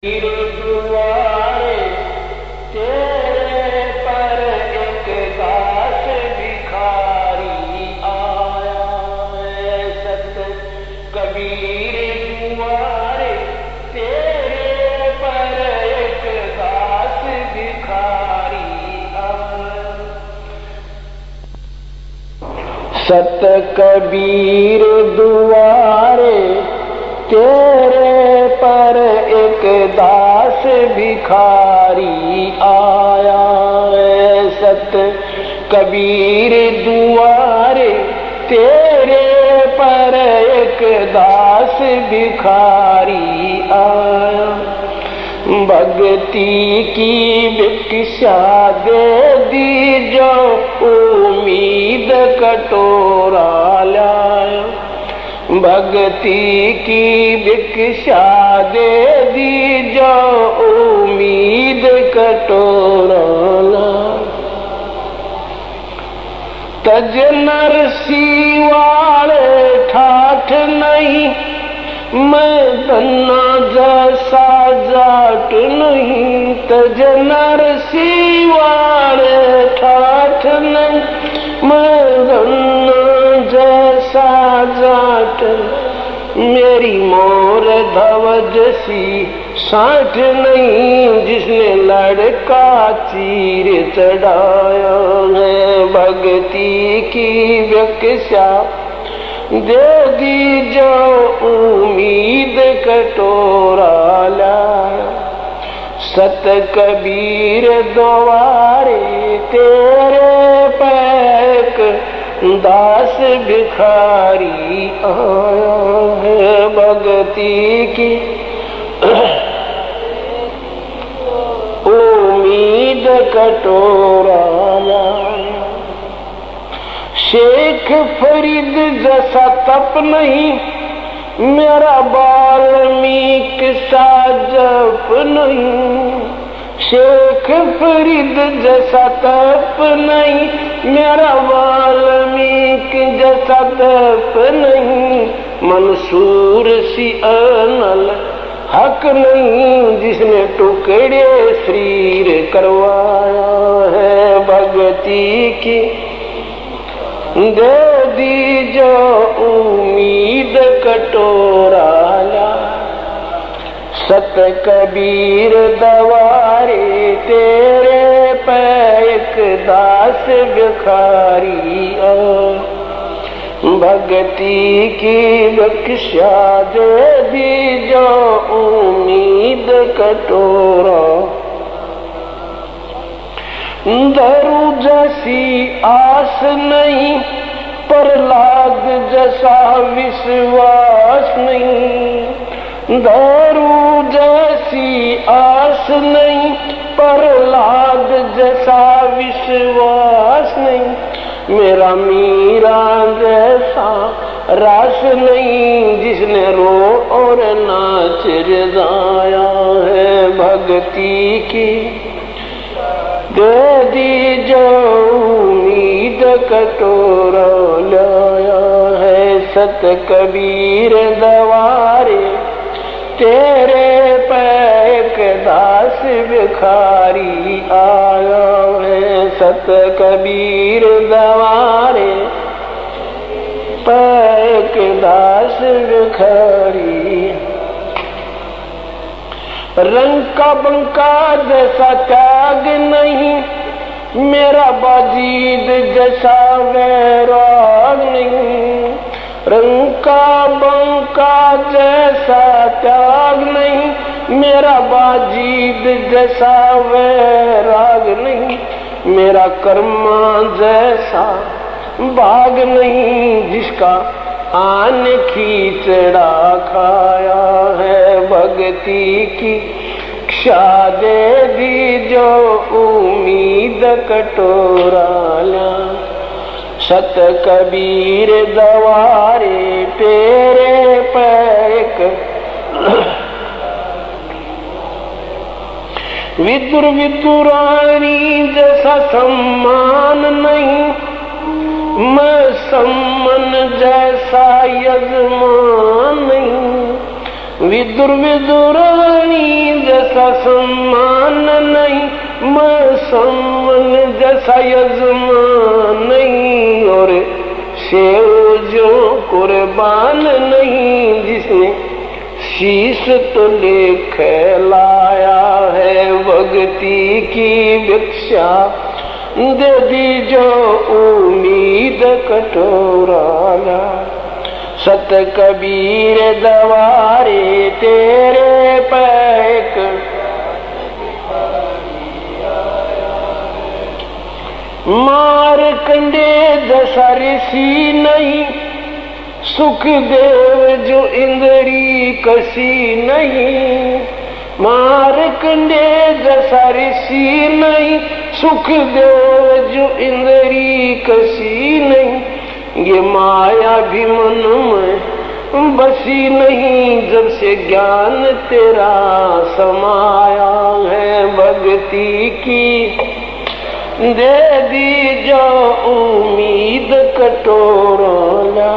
दुआरे तेरे पर एक दास भिखारी आया है। सत कबीर दुआरे तेरे पर एक दास भिखारी आया। सत कबीर दुआरे तेरे पर एक दास भिखारी आया है। सत कबीर दुआरे तेरे पर एक दास भिखारी आया। भक्ति की भिक्षा दे दी जो उम्मीद कटोरा लाया। भक्ति की भिक्षा दे दी जो उम्मीद कटोरा लाया। तज नरसी वाले ठाठ नहीं, मैं धन्ना जैसा जाट नहीं। तज नरसी वाले ठाठ नहीं, मैं धन्ना जैसा जाट। मेरी मोर धवज सी साठ नहीं, जिसने लड़का चीर चढ़ाया है। भक्ति की भिक्षा दे दी जो उम्मीद कटोरा लाया। सत कबीर द्वारे तेरे पैक दास भिखारी आया है। भक्ति की उम्मीद कटोरा लाया। शेख फरीद जैसा तप नहीं, मेरा वाल्मीकि सा जप नहीं। शेख फरीद जैसा तप नहीं, मेरा वाल्मीकि जैसा तप नहीं। मंसूर सी अनल हक नहीं, जिसने टुकड़े शरीर करवाया है। भक्ति की दे दी जो उम्मीद कटोरा लाया। सत कबीर दवारे तेरे पैक दास भिखारी आया। भक्ति की भिक्षा दे दी जो उम्मीद कटोरा। धरू जैसी आस नहीं, प्रहलाद जैसा विश्वास नहीं। धरू जैसी आस नहीं, प्रहलाद जैसा विश्वास नहीं। मेरा मीरा जैसा रास नहीं, जिसने रो और नाच रजाया है। भक्ति की दे दी जो उम्मीद कटोरा लाया है। सत कबीर दवारे तेरे पैक दास भिखारी आया है। सत कबीर दवारे पैक दास भिखारी। रंग का बंका जैसा त्याग नहीं, मेरा बाजीद जैसा वैराग नहीं। रंग का बंका जैसा त्याग नहीं, मेरा बाजीद जैसा वैराग नहीं। मेरा कर्मा जैसा भाग नहीं, जिसका आन खींचड़ा खाया है। भक्ति की भिक्षा दे दी जो उम्मीद कटोरा लाया। सत कबीर दवारे तेरे पैक विदुर विदुरानी जैसा सम्मान नहीं, मैं सम्मन जैसा यजमान नहीं। विदुर विदुरानी जैसा सम्मान नहीं, मैं सम्मन जैसा यजमान नहीं, और सेव जो कुर्बान नहीं, जिसने शीश तो लेके लाया है भक्ति की भिक्षा, दे दी जो उम्मीद कटोरा। सत कबीर दवारे तेरे पैक, मारकंडे जैसा ऋषि नहीं, सुखदेव जो इंद्री कसी नहीं, मारकंडे जैसा ऋषि नहीं, सुखदेव जो इंद्री कसी नहीं, ये माया भी मन में बसी नहीं, जब से ज्ञान तेरा समाया है भक्ति की, दे दी जो उम्मीद कटोरा।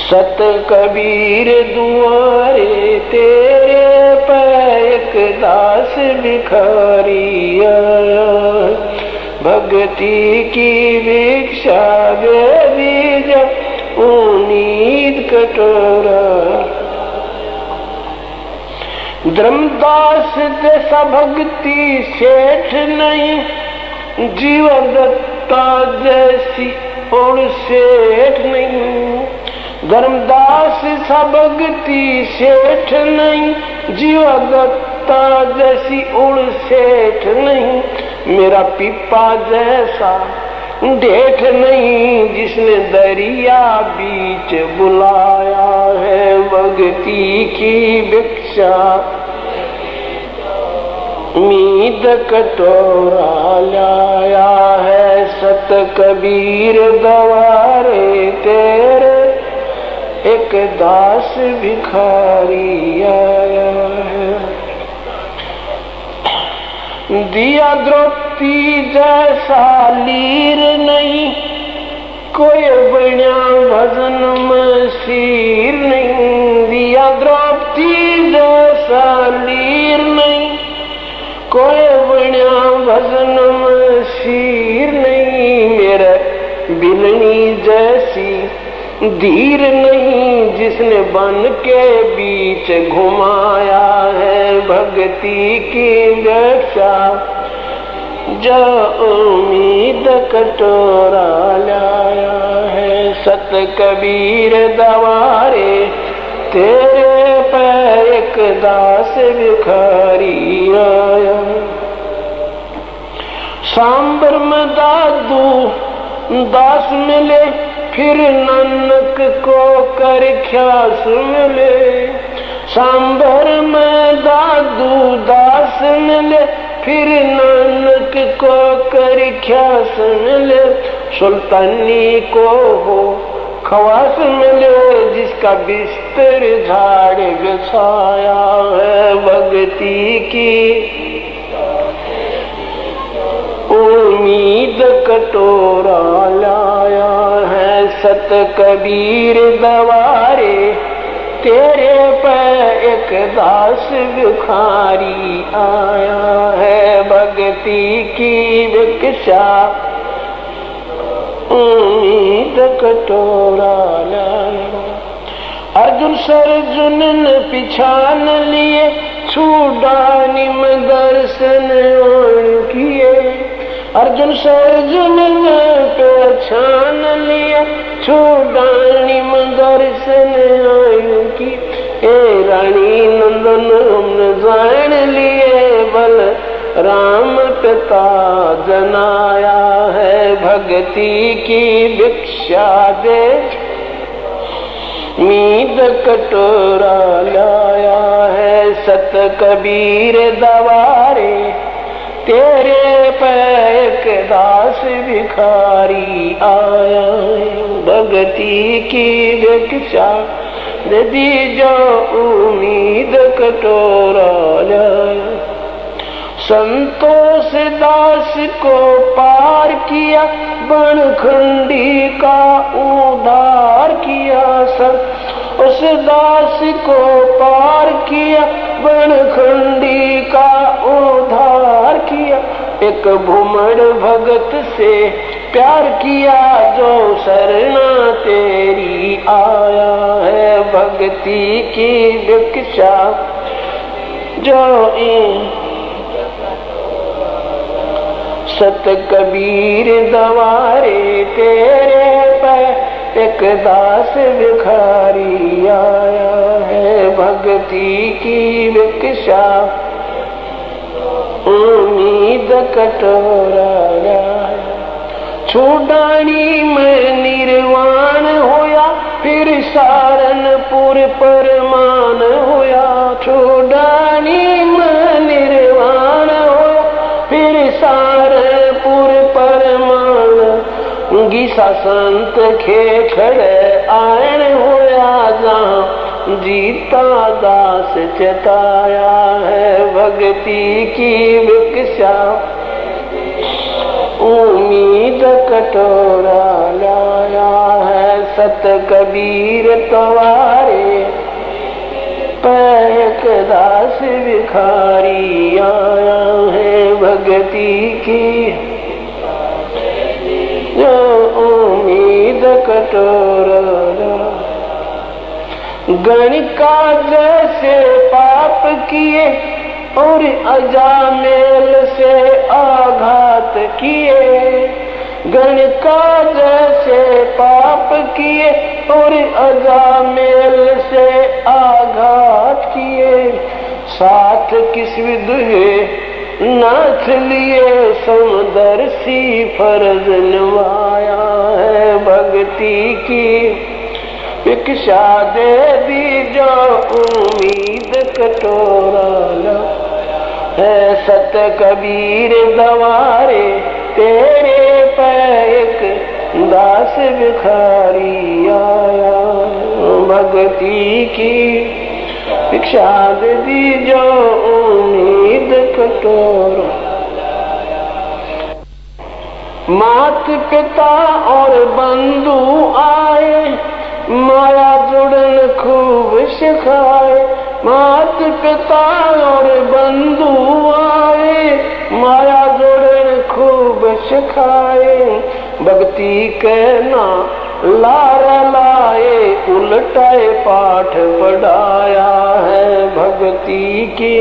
सत कबीर दुआरे तेरे पैक दास भिखारी आया, भक्ति की भिक्षा दे दी जो उम्मीद कटोरा। धर्मदास जैसा भक्ति सेठ नहीं, जीवन दत्ता जैसी और सेठ नहीं, धर्मदास सा भक्ति सेठ नहीं, जीवन दत्ता जैसी और सेठ नहीं, मेरा पिपा जैसा डेठ नहीं, जिसने दरिया बीच बुलाया है भक्ति की भिक्षा, उम्मीद कटोरा लाया है सत कबीर दवारे तेरे, एक दास भिखारी आया है। दिया द्रौपदी जैसा लीर नहीं, कोई बण्या भजन में सिर नहीं, दिया द्रौपदी जैसा लीर नहीं, कोई बण्या भजन में सिर नहीं, मेरा बिलनी जैसी धीर नहीं, जिसने बन के बीच घुमाया है भक्ति की भिक्षा, जो उम्मीद कटोरा लाया है सत कबीर दवारे तेरे पे एक दास भिखारी आया। सांबर में दादू दास मिले, फिर नानक को कर ख्यास मिले, सांबर में दादू दास मिले, फिर नानक को कर ख्यास मिले, सुल्तानी को हो खवास मिले, जिसका बिस्तर झाड़ बिछाया है भक्ति की, उम्मीद कटोरा लाया है सत कबीर दवारे तेरे पे एक दास भिखारी आया है भक्ति की भिक्षा, उम्मीद कटोरा लाया। अर्जुन सर्जुन ने पिछान लिए, छूडानी में दर्शन किए, अर्जुन सर्जुन ने पहचान लिया, छूडानी में दर्शन की, ए रानी नंदन हमने जान लिए, बल राम पिता जनाया है भक्ति की भिक्षा दे, मीद कटोरा लाया है सत कबीर दवारे तेरे पे एक दास भिखारी आया है भक्ति की भिक्षा दे दी जो उम्मीद कटोरा लाया। संतोष दास को पार किया, बनखंडी का उद्धार किया, उस दास को पार किया, बनखंडी का उद्धार किया। एक भूमड़ भगत से प्यार किया, जो शरणा तेरी आया है। भक्ति की भिक्षा जो सत कबीर दवारे, तेरे पे एक दास भिखारी आया है। भक्ति की भिक्षा उम्मीद कटोरा छुड़ानी में निर्वाण होया, फिर सारनपुर परमान होया। छुड़ानी में निर्वाण होया, फिर सारनपुर परमान। गीसा संत खेखड़े आयन होया, जहाँ जीता दास चताया है। भक्ति की भिक्षा उम्मीद कटोरा लाया है। सत कबीर तवारे पैक दास भिखारी आया है। भक्ति की जो उम्मीद कटोरा गणिका जैसे पाप किए और अजामेल से आघात किए। गणिका जैसे पाप किए और अजामेल से आघात किए। साथ किस विदुहे नाथ लिए, समदर्शी फर्ज निभाया है। भक्ति की भिक्षा दे दी, जो उम्मीद कटोरा है। सत कबीर दवारे, तेरे पे एक दास भिखारी आया। भक्ति की भिक्षा दे दी, जो उम्मीद कटोरा। मात पिता और बंधु आए, माया जुड़न खूब सिखाए। मात पिता और बंधु आए, माया जुड़न खूब सिखाए। भक्ति के ना लार लाए, उल्टाए पाठ पढ़ाया है। भक्ति की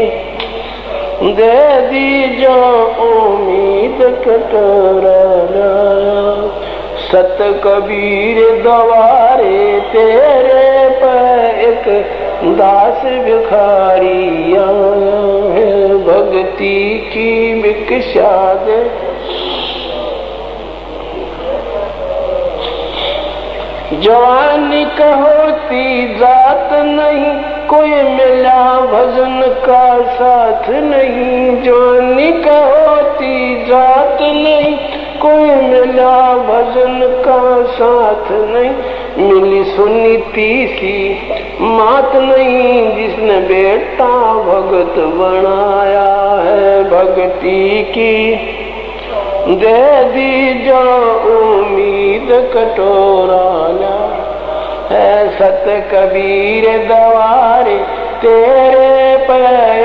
दे दी, जो उम्मीद कटोरा। सत कबीर दवारे, तेरे पे एक दास भिखारी आया है। भक्ति की भिक्षा दे जवानी का होती जात नहीं, कोई मिला भजन का साथ नहीं। जवानी का होती जात नहीं, कोई मिला भजन का साथ नहीं। मिली सुनी तीसी मात नहीं, जिसने बेटा भगत बनाया है। भक्ति की दे दी, जो उम्मीद कटोरा है। सत कबीर दवारे, तेरे पे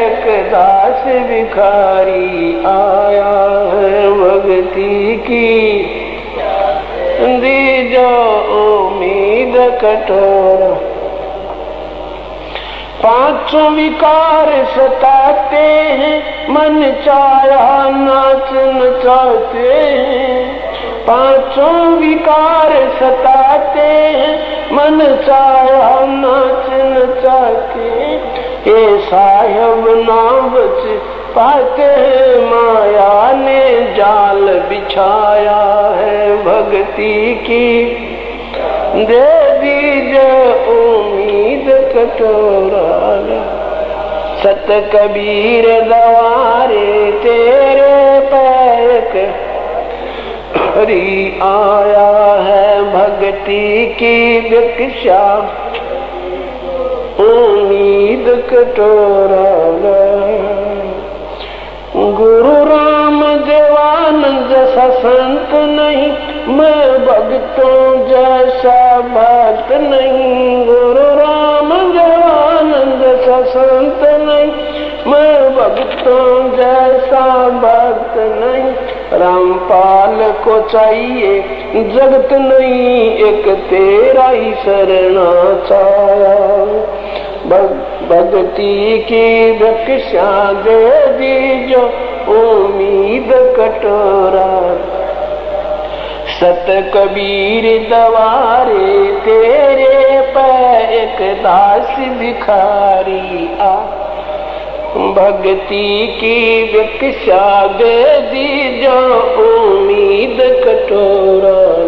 एक दास भिखारी आया है। भक्ति की दी, जो उम्मीद कटोरा। पांचों विकार सताते हैं, मन चाहा नाच नचाते हैं। पांचों विकार सताते हैं, मन चाहा नाच नचाते हैं। ये साहेब ना बच पाते हैं, माया ने जाल बिछाया है। भक्ति की दे दीजिए उम्मीद कटोरा। सत कबीर दवारे, तेरे पैक हरी आया है। भक्ति की भिक्षा उम्मीद कटोरा। गुरु राम देवानंद जैसा संत नहीं, मैं भक्तों जैसा भक्त नहीं। गुरु राम जैसा संत नहीं, मैं भक्तों जैसा भक्त नहीं। रामपाल को चाहिए जगत नहीं, एक तेरा ही शरणा छाया। भक्ति की भिक्षा दे दी जो उम्मीद कटोरा। सत कबीर दवारे तेरे पे एक दास भिखारी आ। भक्ति की भिक्षा दे दी जो उम्मीद कटोरा।